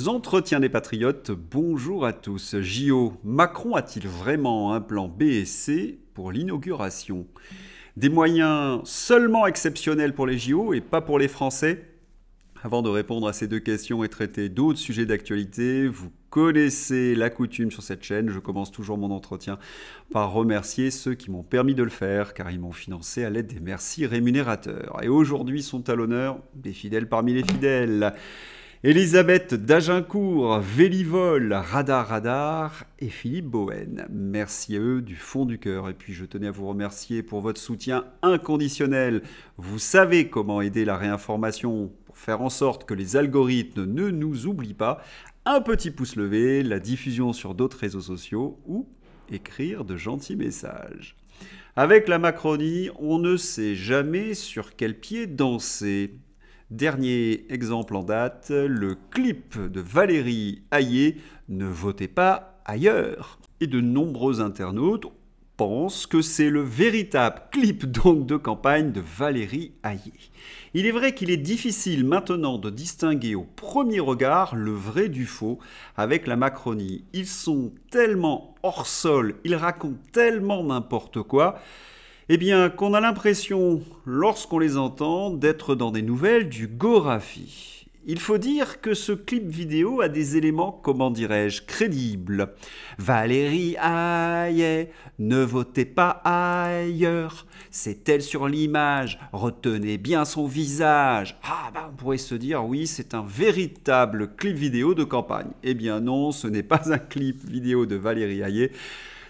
Entretiens des patriotes, bonjour à tous. JO, Macron a-t-il vraiment un plan B et C pour l'inauguration? Des moyens seulement exceptionnels pour les JO et pas pour les Français? Avant de répondre à ces deux questions et traiter d'autres sujets d'actualité, vous connaissez la coutume sur cette chaîne. Je commence toujours mon entretien par remercier ceux qui m'ont permis de le faire, car ils m'ont financé à l'aide des merci rémunérateurs. Et aujourd'hui sont à l'honneur des fidèles parmi les fidèles. Elisabeth d'Agincourt, Vélivol, Radar et Philippe Bowen. Merci à eux du fond du cœur. Et puis je tenais à vous remercier pour votre soutien inconditionnel. Vous savez comment aider la réinformation pour faire en sorte que les algorithmes ne nous oublient pas. Un petit pouce levé, la diffusion sur d'autres réseaux sociaux ou écrire de gentils messages. Avec la Macronie, on ne sait jamais sur quel pied danser. Dernier exemple en date, le clip de Valérie Hayé, Ne votez pas ailleurs. Et de nombreux internautes pensent que c'est le véritable clip donc de campagne de Valérie Hayé. Il est vrai qu'il est difficile maintenant de distinguer au premier regard le vrai du faux avec la Macronie. Ils sont tellement hors sol, ils racontent tellement n'importe quoi, eh bien, qu'on a l'impression, lorsqu'on les entend, d'être dans des nouvelles du Gorafi. Il faut dire que ce clip vidéo a des éléments, comment dirais-je, crédibles. Valérie Hayé, ne votez pas ailleurs. C'est elle sur l'image, retenez bien son visage. On pourrait se dire, oui, c'est un véritable clip vidéo de campagne. Eh bien non, ce n'est pas un clip vidéo de Valérie Hayé.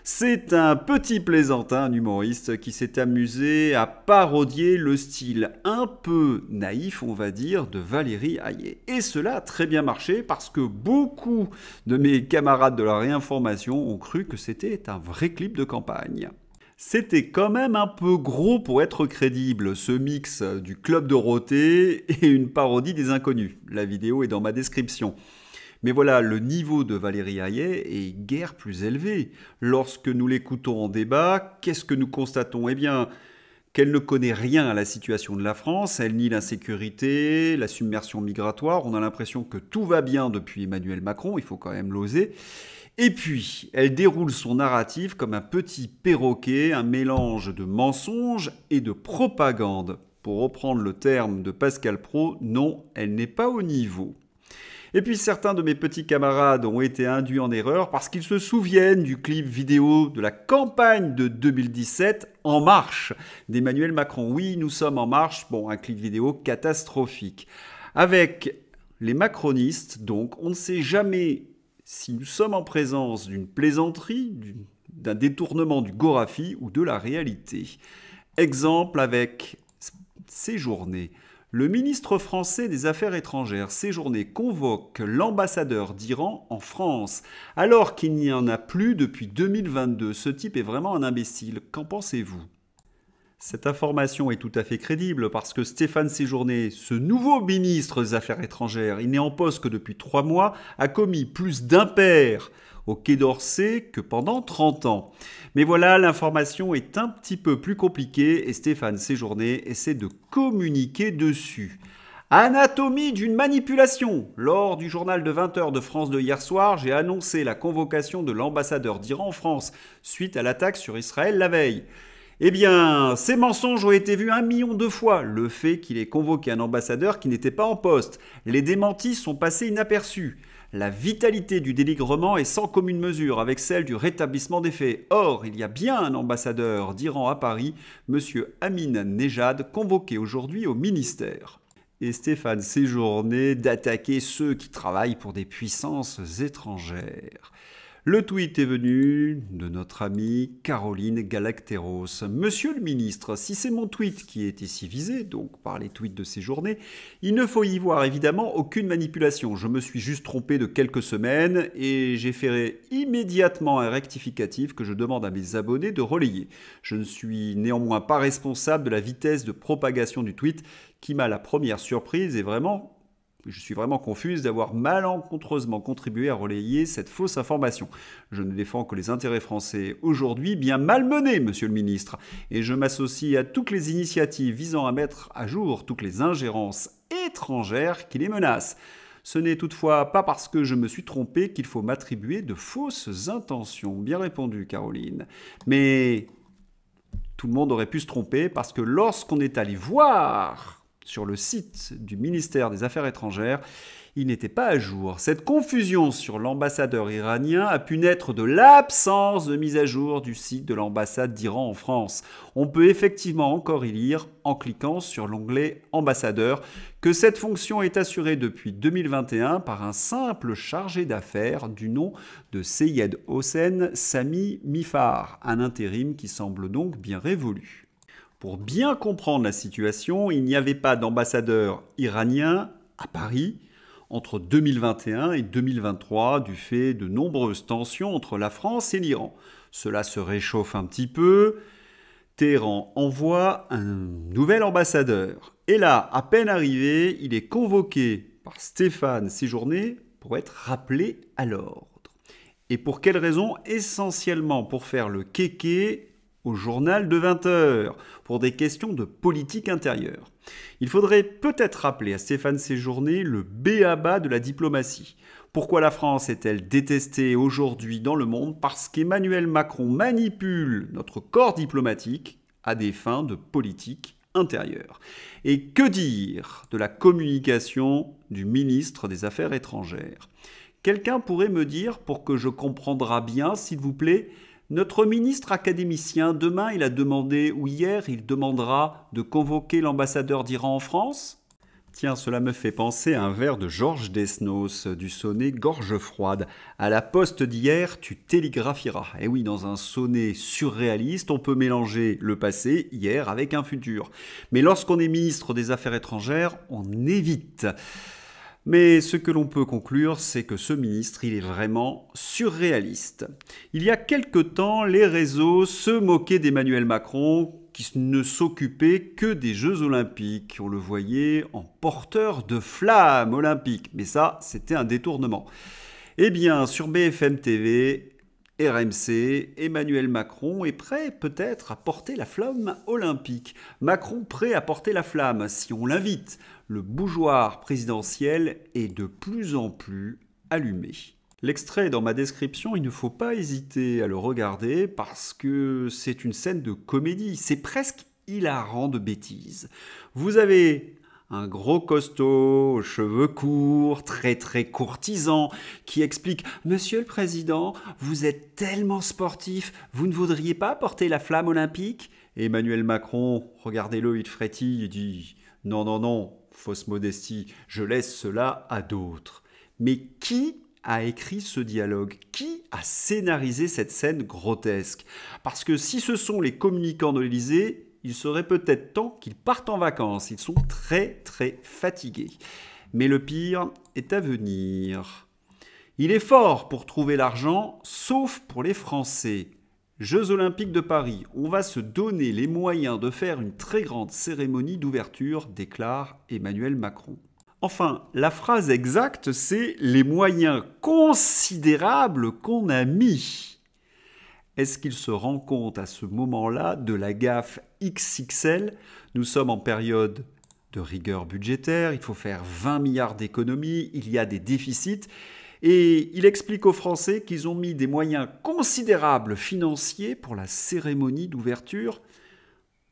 C'est un petit plaisantin, un humoriste qui s'est amusé à parodier le style un peu naïf, on va dire, de Valérie Hayé. Et cela a très bien marché parce que beaucoup de mes camarades de la réinformation ont cru que c'était un vrai clip de campagne. C'était quand même un peu gros pour être crédible, ce mix du Club Dorothée et une parodie des Inconnus. La vidéo est dans ma description. Mais voilà, le niveau de Valérie Hayé est guère plus élevé. Lorsque nous l'écoutons en débat, qu'est-ce que nous constatons? Eh bien, qu'elle ne connaît rien à la situation de la France, elle nie l'insécurité, la submersion migratoire, on a l'impression que tout va bien depuis Emmanuel Macron, il faut quand même l'oser. Et puis, elle déroule son narratif comme un petit perroquet, un mélange de mensonges et de propagande. Pour reprendre le terme de Pascal Praud, non, elle n'est pas au niveau. Et puis certains de mes petits camarades ont été induits en erreur parce qu'ils se souviennent du clip vidéo de la campagne de 2017 En Marche d'Emmanuel Macron. Oui, nous sommes en marche. Bon, un clip vidéo catastrophique. Avec les macronistes, donc, on ne sait jamais si nous sommes en présence d'une plaisanterie, d'un détournement du Gorafi ou de la réalité. Exemple avec Séjourné. Le ministre français des Affaires étrangères, Séjourné, convoque l'ambassadeur d'Iran en France, alors qu'il n'y en a plus depuis 2022. Ce type est vraiment un imbécile. Qu'en pensez-vous? Cette information est tout à fait crédible parce que Stéphane Séjourné, ce nouveau ministre des Affaires étrangères, il n'est en poste que depuis 3 mois, a commis plus d'impairs au Quai d'Orsay que pendant 30 ans. Mais voilà, l'information est un petit peu plus compliquée et Stéphane Séjourné essaie de communiquer dessus. Anatomie d'une manipulation. Lors du journal de 20h de France 2 hier soir, j'ai annoncé la convocation de l'ambassadeur d'Iran en France suite à l'attaque sur Israël la veille. Eh bien, ces mensonges ont été vus 1 million de fois. Le fait qu'il ait convoqué un ambassadeur qui n'était pas en poste. Les démentis sont passés inaperçus. La vitalité du dénigrement est sans commune mesure avec celle du rétablissement des faits. Or, il y a bien un ambassadeur d'Iran à Paris, M. Amin Nejad, convoqué aujourd'hui au ministère. Et Stéphane Séjourné d'attaquer ceux qui travaillent pour des puissances étrangères. Le tweet est venu de notre amie Caroline Galacteros. Monsieur le ministre, si c'est mon tweet qui est ici visé, donc par les tweets de Séjourné, il ne faut y voir évidemment aucune manipulation. Je me suis juste trompé de quelques semaines et j'ai fait immédiatement un rectificatif que je demande à mes abonnés de relayer. Je ne suis néanmoins pas responsable de la vitesse de propagation du tweet qui m'a la première surprise et je suis vraiment confuse d'avoir malencontreusement contribué à relayer cette fausse information. Je ne défends que les intérêts français aujourd'hui bien malmenés, monsieur le ministre, et je m'associe à toutes les initiatives visant à mettre à jour toutes les ingérences étrangères qui les menacent. Ce n'est toutefois pas parce que je me suis trompé qu'il faut m'attribuer de fausses intentions. Bien répondu, Caroline. Mais tout le monde aurait pu se tromper parce que lorsqu'on est allé voir sur le site du ministère des Affaires étrangères, il n'était pas à jour. Cette confusion sur l'ambassadeur iranien a pu naître de l'absence de mise à jour du site de l'ambassade d'Iran en France. On peut effectivement encore y lire, en cliquant sur l'onglet ambassadeur, que cette fonction est assurée depuis 2021 par un simple chargé d'affaires du nom de Seyed Hossein Sami Mifar, un intérim qui semble donc bien révolu. Pour bien comprendre la situation, il n'y avait pas d'ambassadeur iranien à Paris entre 2021 et 2023 du fait de nombreuses tensions entre la France et l'Iran. Cela se réchauffe un petit peu. Téhéran envoie un nouvel ambassadeur. Et là, à peine arrivé, il est convoqué par Stéphane Séjourné pour être rappelé à l'ordre. Et pour quelle raison? Essentiellement pour faire le kéké au journal de 20h, pour des questions de politique intérieure. Il faudrait peut-être rappeler à Stéphane Séjourné le b.a.-ba de la diplomatie. Pourquoi la France est-elle détestée aujourd'hui dans le monde? Parce qu'Emmanuel Macron manipule notre corps diplomatique à des fins de politique intérieure. Et que dire de la communication du ministre des Affaires étrangères? Quelqu'un pourrait me dire, pour que je comprendra bien, s'il vous plaît, notre ministre académicien, demain, il a demandé, ou hier, il demandera de convoquer l'ambassadeur d'Iran en France? Tiens, cela me fait penser à un vers de Georges Desnos, du sonnet Gorge froide. À la poste d'hier, tu télégraphieras. Et oui, dans un sonnet surréaliste, on peut mélanger le passé, hier, avec un futur. Mais lorsqu'on est ministre des Affaires étrangères, on évite. Mais ce que l'on peut conclure, c'est que ce ministre, il est vraiment surréaliste. Il y a quelque temps, les réseaux se moquaient d'Emmanuel Macron, qui ne s'occupait que des Jeux Olympiques. On le voyait en porteur de flammes olympiques. Mais ça, c'était un détournement. Eh bien, sur BFM TV, RMC, Emmanuel Macron est prêt peut-être à porter la flamme olympique. Macron prêt à porter la flamme si on l'invite. Le bougeoir présidentiel est de plus en plus allumé. L'extrait est dans ma description, il ne faut pas hésiter à le regarder parce que c'est une scène de comédie. C'est presque hilarant de bêtises. Vous avez un gros costaud, aux cheveux courts, très courtisan, qui explique « Monsieur le Président, vous êtes tellement sportif, vous ne voudriez pas porter la flamme olympique ?» Et Emmanuel Macron, regardez-le, il frétille, il dit « Non, non, non, fausse modestie, je laisse cela à d'autres. » Mais qui a écrit ce dialogue? Qui a scénarisé cette scène grotesque? Parce que si ce sont les communicants de l'Élysée, il serait peut-être temps qu'ils partent en vacances. Ils sont très fatigués. Mais le pire est à venir. Il est fort pour trouver l'argent, sauf pour les Français. Jeux Olympiques de Paris, on va se donner les moyens de faire une très grande cérémonie d'ouverture, déclare Emmanuel Macron. Enfin, la phrase exacte, c'est « les moyens considérables qu'on a mis ». Est-ce qu'il se rend compte à ce moment-là de la gaffe XXL? Nous sommes en période de rigueur budgétaire, il faut faire 20 milliards d'économies, il y a des déficits. Et il explique aux Français qu'ils ont mis des moyens considérables financiers pour la cérémonie d'ouverture.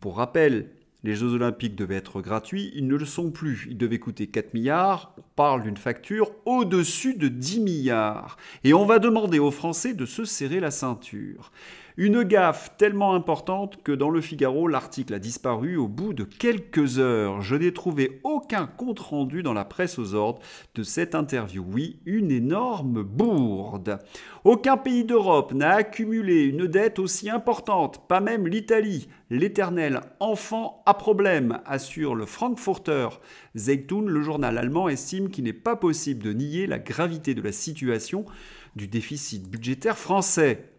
Pour rappel, les Jeux Olympiques devaient être gratuits, ils ne le sont plus. Ils devaient coûter 4 milliards, on parle d'une facture au-dessus de 10 milliards. Et on va demander aux Français de se serrer la ceinture. Une gaffe tellement importante que dans le Figaro, l'article a disparu au bout de quelques heures. Je n'ai trouvé aucun compte-rendu dans la presse aux ordres de cette interview. Oui, une énorme bourde. Aucun pays d'Europe n'a accumulé une dette aussi importante, pas même l'Italie. L'éternel enfant à problème, assure le Frankfurter Zeitung. Le journal allemand estime qu'il n'est pas possible de nier la gravité de la situation du déficit budgétaire français.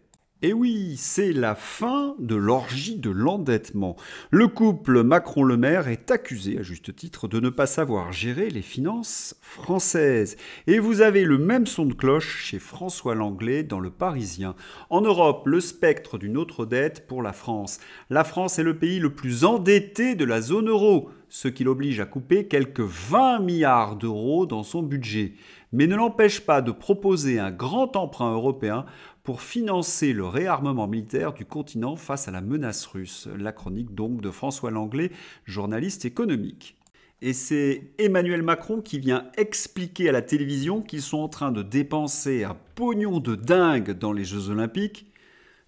Et oui, c'est la fin de l'orgie de l'endettement. Le couple Macron-Le Maire est accusé, à juste titre, de ne pas savoir gérer les finances françaises. Et vous avez le même son de cloche chez François Langlais dans Le Parisien. En Europe, le spectre d'une autre dette pour la France. La France est le pays le plus endetté de la zone euro, ce qui l'oblige à couper quelques 20 milliards d'euros dans son budget. Mais ne l'empêche pas de proposer un grand emprunt européen pour financer le réarmement militaire du continent face à la menace russe. La chronique donc de François Langlais, journaliste économique. Et c'est Emmanuel Macron qui vient expliquer à la télévision qu'ils sont en train de dépenser un pognon de dingue dans les Jeux Olympiques.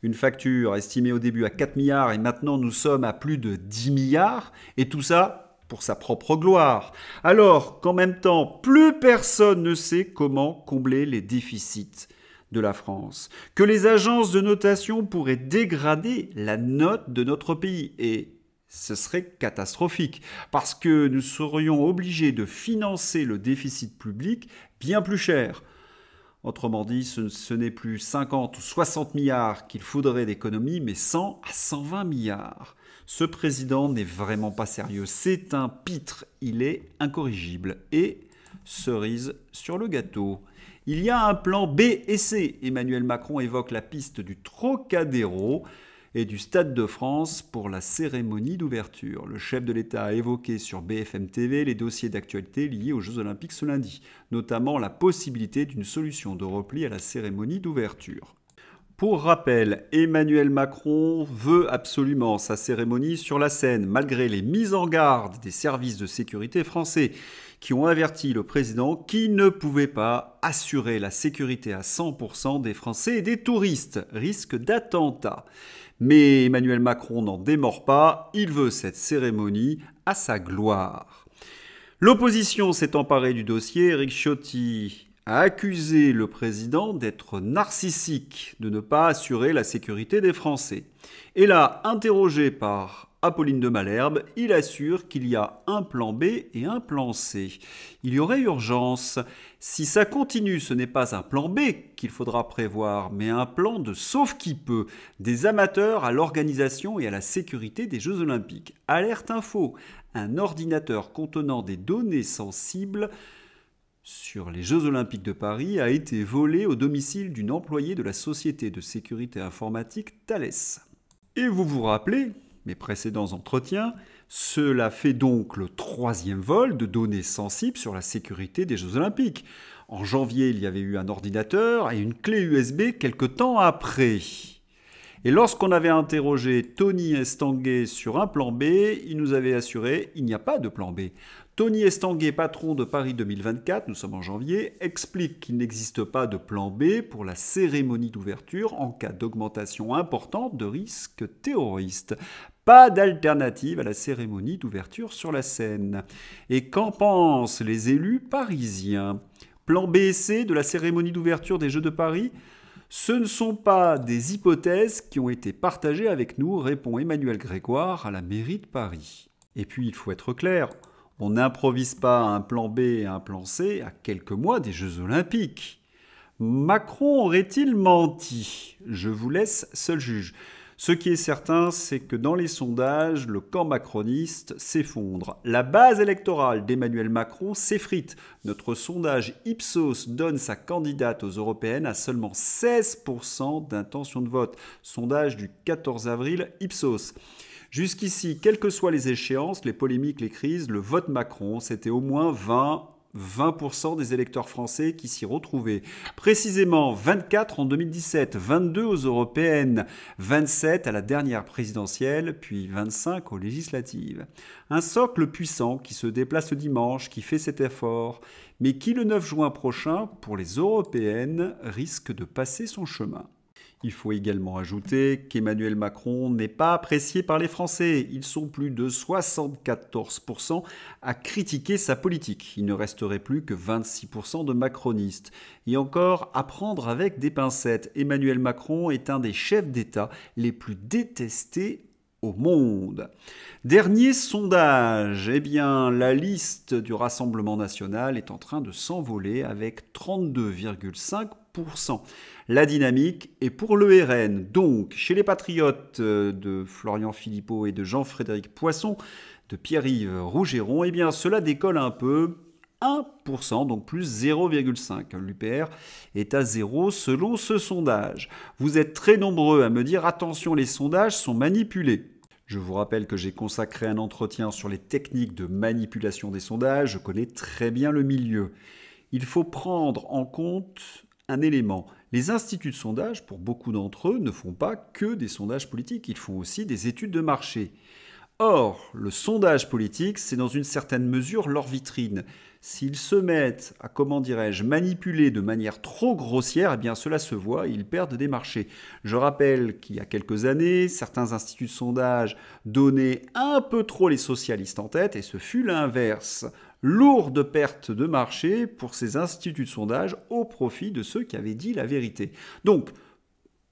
Une facture estimée au début à 4 milliards et maintenant nous sommes à plus de 10 milliards. Et tout ça pour sa propre gloire. Alors qu'en même temps, plus personne ne sait comment combler les déficits de la France, que les agences de notation pourraient dégrader la note de notre pays et ce serait catastrophique parce que nous serions obligés de financer le déficit public bien plus cher. Autrement dit, ce n'est plus 50 ou 60 milliards qu'il faudrait d'économie, mais 100 à 120 milliards. Ce président n'est vraiment pas sérieux, c'est un pitre, il est incorrigible. Et cerise sur le gâteau. Il y a un plan B et C. Emmanuel Macron évoque la piste du Trocadéro et du Stade de France pour la cérémonie d'ouverture. Le chef de l'État a évoqué sur BFM TV les dossiers d'actualité liés aux Jeux Olympiques ce lundi, notamment la possibilité d'une solution de repli à la cérémonie d'ouverture. Pour rappel, Emmanuel Macron veut absolument sa cérémonie sur la Seine, malgré les mises en garde des services de sécurité français qui ont averti le président qu'il ne pouvait pas assurer la sécurité à 100% des Français et des touristes, risque d'attentat. Mais Emmanuel Macron n'en démord pas, il veut cette cérémonie à sa gloire. L'opposition s'est emparée du dossier. Éric Ciotti a accusé le président d'être narcissique, de ne pas assurer la sécurité des Français. Et là, interrogé par Apolline de Malherbe, il assure qu'il y a un plan B et un plan C. Il y aurait urgence. Si ça continue, ce n'est pas un plan B qu'il faudra prévoir, mais un plan de sauve-qui-peut des amateurs à l'organisation et à la sécurité des Jeux Olympiques. Alerte info, un ordinateur contenant des données sensibles sur les Jeux Olympiques de Paris a été volé au domicile d'une employée de la société de sécurité informatique Thales. Et vous vous rappelez, mes précédents entretiens, cela fait donc le 3e vol de données sensibles sur la sécurité des Jeux Olympiques. En janvier, il y avait eu un ordinateur et une clé USB quelque temps après. Et lorsqu'on avait interrogé Tony Estanguet sur un plan B, il nous avait assuré qu'il n'y a pas de plan B. Tony Estanguet, patron de Paris 2024, nous sommes en janvier, explique qu'il n'existe pas de plan B pour la cérémonie d'ouverture en cas d'augmentation importante de risques terroristes. Pas d'alternative à la cérémonie d'ouverture sur la Seine. Et qu'en pensent les élus parisiens ? Plan B et C de la cérémonie d'ouverture des Jeux de Paris ? Ce ne sont pas des hypothèses qui ont été partagées avec nous, répond Emmanuel Grégoire à la mairie de Paris. Et puis il faut être clair, on n'improvise pas un plan B et un plan C à quelques mois des Jeux Olympiques. Macron aurait-il menti ? Je vous laisse seul juge. Ce qui est certain, c'est que dans les sondages, le camp macroniste s'effondre. La base électorale d'Emmanuel Macron s'effrite. Notre sondage Ipsos donne sa candidate aux européennes à seulement 16% d'intention de vote. Sondage du 14 avril Ipsos. Jusqu'ici, quelles que soient les échéances, les polémiques, les crises, le vote Macron, c'était au moins 20% des électeurs français qui s'y retrouvaient. Précisément 24 en 2017, 22 aux européennes, 27 à la dernière présidentielle, puis 25 aux législatives. Un socle puissant qui se déplace le dimanche, qui fait cet effort, mais qui le 9 juin prochain, pour les européennes, risque de passer son chemin. Il faut également ajouter qu'Emmanuel Macron n'est pas apprécié par les Français. Ils sont plus de 74% à critiquer sa politique. Il ne resterait plus que 26% de macronistes. Et encore, à prendre avec des pincettes. Emmanuel Macron est un des chefs d'État les plus détestés au monde. Dernier sondage, eh bien, la liste du Rassemblement national est en train de s'envoler avec 32,5%. La dynamique est pour le RN. Donc, chez les Patriotes de Florian Philippot et de Jean-Frédéric Poisson, de Pierre-Yves Rougeron, eh bien, cela décolle un peu. 1%, donc plus 0,5. L'UPR est à 0 selon ce sondage. Vous êtes très nombreux à me dire attention, les sondages sont manipulés. Je vous rappelle que j'ai consacré un entretien sur les techniques de manipulation des sondages. Je connais très bien le milieu. Il faut prendre en compte un élément. Les instituts de sondage, pour beaucoup d'entre eux, ne font pas que des sondages politiques. Ils font aussi des études de marché. Or, le sondage politique, c'est dans une certaine mesure leur vitrine. S'ils se mettent à, manipuler de manière trop grossière, eh bien cela se voit, ils perdent des marchés. Je rappelle qu'il y a quelques années, certains instituts de sondage donnaient un peu trop les socialistes en tête, et ce fut l'inverse. Lourde perte de marché pour ces instituts de sondage au profit de ceux qui avaient dit la vérité. Donc,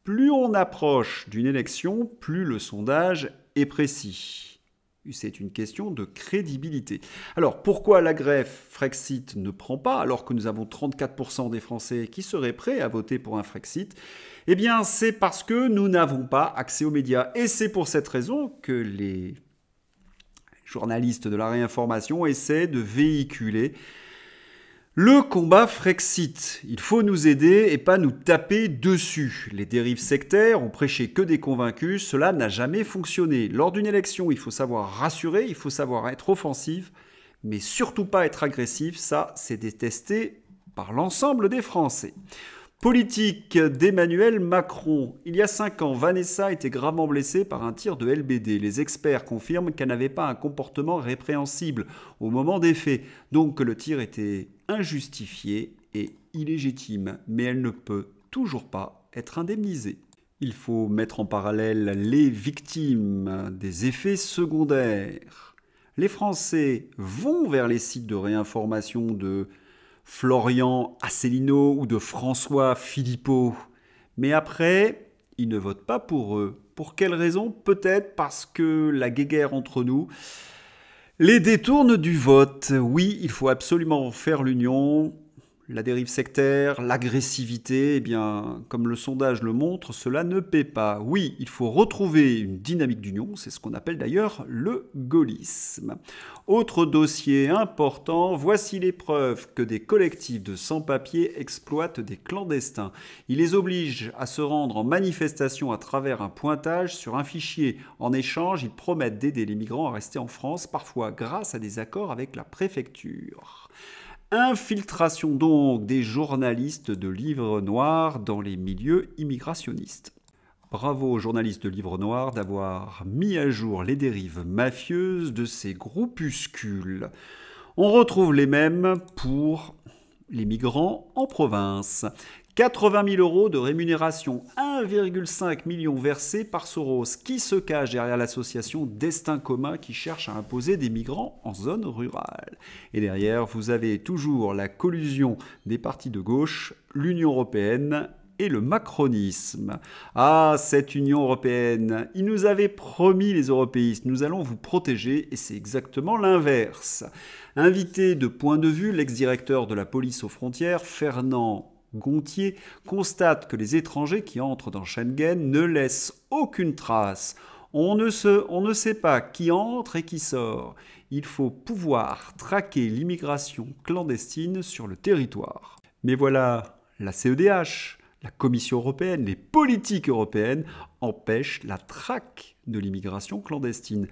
plus on approche d'une élection, plus le sondage est précis. C'est une question de crédibilité. Alors, pourquoi la greffe Frexit ne prend pas, alors que nous avons 34% des Français qui seraient prêts à voter pour un Frexit? Eh bien, c'est parce que nous n'avons pas accès aux médias. Et c'est pour cette raison que les journalistes de la réinformation essaient de véhiculer le combat Frexit. Il faut nous aider et pas nous taper dessus. Les dérives sectaires ont prêché que des convaincus. Cela n'a jamais fonctionné. Lors d'une élection, il faut savoir rassurer, il faut savoir être offensif, mais surtout pas être agressif. Ça, c'est détesté par l'ensemble des Français. Politique d'Emmanuel Macron. Il y a 5 ans, Vanessa était gravement blessée par un tir de LBD. Les experts confirment qu'elle n'avait pas un comportement répréhensible au moment des faits, donc que le tir était injustifié et illégitime. Mais elle ne peut toujours pas être indemnisée. Il faut mettre en parallèle les victimes des effets secondaires. Les Français vont vers les sites de réinformation de Florian Asselineau ou de François Philippot. Mais après, ils ne votent pas pour eux. Pour quelle raison? Peut-être parce que la guéguerre entre nous les détourne du vote. Oui, il faut absolument faire l'union. La dérive sectaire, l'agressivité, eh bien, comme le sondage le montre, cela ne paie pas. Oui, il faut retrouver une dynamique d'union, c'est ce qu'on appelle d'ailleurs le gaullisme. Autre dossier important, voici les preuves que des collectifs de sans-papiers exploitent des clandestins. Ils les obligent à se rendre en manifestation à travers un pointage sur un fichier. En échange, ils promettent d'aider les migrants à rester en France, parfois grâce à des accords avec la préfecture. Infiltration donc des journalistes de Livre Noir dans les milieux immigrationnistes. Bravo aux journalistes de Livre Noir d'avoir mis à jour les dérives mafieuses de ces groupuscules. On retrouve les mêmes pour les migrants en province. 80 000 euros de rémunération, 1,5 million versés par Soros, qui se cache derrière l'association Destin commun qui cherche à imposer des migrants en zone rurale. Et derrière, vous avez toujours la collusion des partis de gauche, l'Union européenne et le macronisme. Ah, cette Union européenne, ils nous avaient promis les européistes, nous allons vous protéger, et c'est exactement l'inverse. Invité de Point de Vue, l'ex-directeur de la police aux frontières, Fernand Gontier, constate que les étrangers qui entrent dans Schengen ne laissent aucune trace. On ne sait pas qui entre et qui sort. Il faut pouvoir traquer l'immigration clandestine sur le territoire. Mais voilà, la CEDH, la Commission européenne, les politiques européennes empêchent la traque de l'immigration clandestine.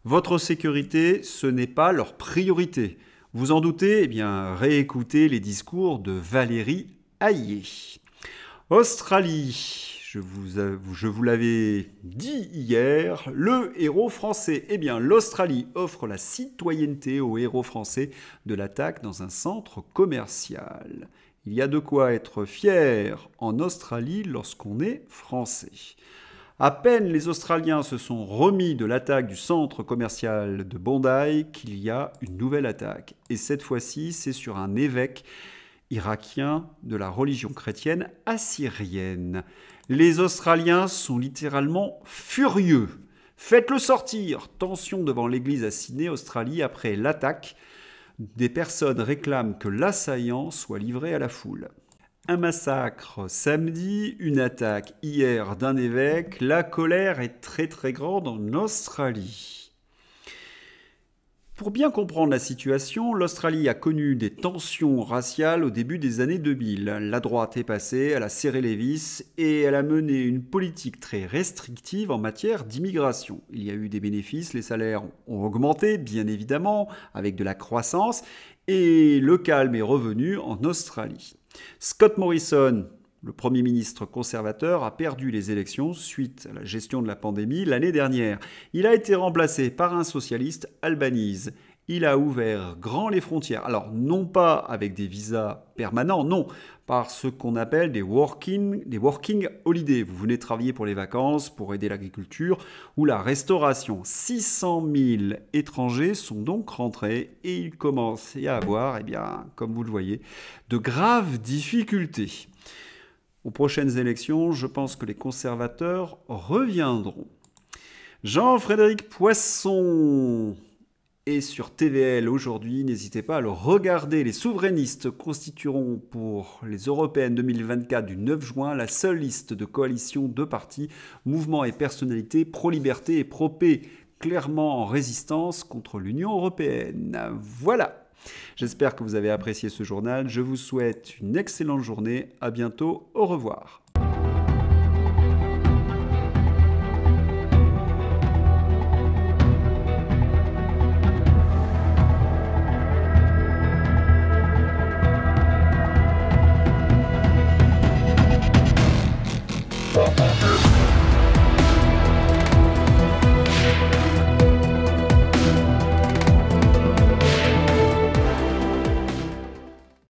Votre sécurité, ce n'est pas leur priorité. Vous en doutez? Eh bien, réécoutez les discours de Valérie Hayé. Australie, je vous l'avais dit hier, le héros français. Eh bien, l'Australie offre la citoyenneté aux héros français de l'attaque dans un centre commercial. Il y a de quoi être fier en Australie lorsqu'on est français. À peine les Australiens se sont remis de l'attaque du centre commercial de Bondi qu'il y a une nouvelle attaque. Et cette fois-ci, c'est sur un évêque irakien de la religion chrétienne assyrienne. Les Australiens sont littéralement furieux. Faites-le sortir! Tension devant l'église à Sydney, Australie, après l'attaque. Des personnes réclament que l'assaillant soit livré à la foule. Un massacre samedi, une attaque hier d'un évêque. La colère est très très grande en Australie. Pour bien comprendre la situation, l'Australie a connu des tensions raciales au début des années 2000. La droite est passée, elle a serré les vis et elle a mené une politique très restrictive en matière d'immigration. Il y a eu des bénéfices, les salaires ont augmenté, bien évidemment, avec de la croissance, et le calme est revenu en Australie. Scott Morrison, le Premier ministre conservateur, a perdu les élections suite à la gestion de la pandémie l'année dernière. Il a été remplacé par un socialiste, Albanese. Il a ouvert grand les frontières. Alors, non pas avec des visas permanents, non, par ce qu'on appelle des working holidays. Vous venez travailler pour les vacances, pour aider l'agriculture ou la restauration. 600 000 étrangers sont donc rentrés et il commence à y avoir, eh bien, comme vous le voyez, de graves difficultés. Aux prochaines élections, je pense que les conservateurs reviendront. Jean-Frédéric Poisson est sur TVL aujourd'hui. N'hésitez pas à le regarder. Les souverainistes constitueront pour les européennes 2024 du 9 juin la seule liste de coalition de partis, mouvements et personnalités pro-liberté et pro-paix, clairement en résistance contre l'Union européenne. Voilà. J'espère que vous avez apprécié ce journal. Je vous souhaite une excellente journée. À bientôt. Au revoir.